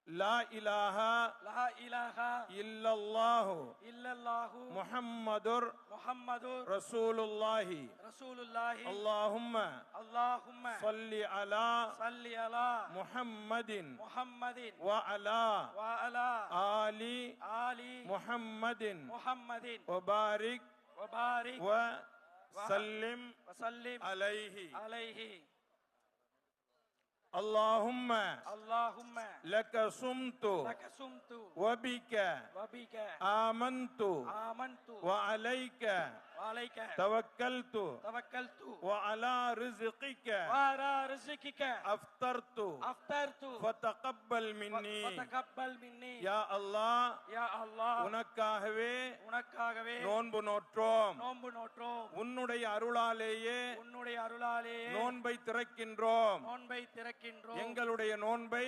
லா இலாஹா இல்லல்லாஹு முஹம்மதுர் ரசூலுல்லாஹி அல்லாஹும்ம ஸல்லி அலா முஹம்மதின் வ அலா ஆலி முஹம்மதின் வ பாரிக் வ சல்லிம் அலைஹி اللهم لك صمت وبك آمنت وعليك توكلت وعلى رزقك أفطرت فتقبل مني يا الله உனக்காகவே நோன்பு நோற்றோம் உன்னுடைய அருளாலேயே நோன்பை திறக்கின்றோம் எங்களுடைய நோன்பை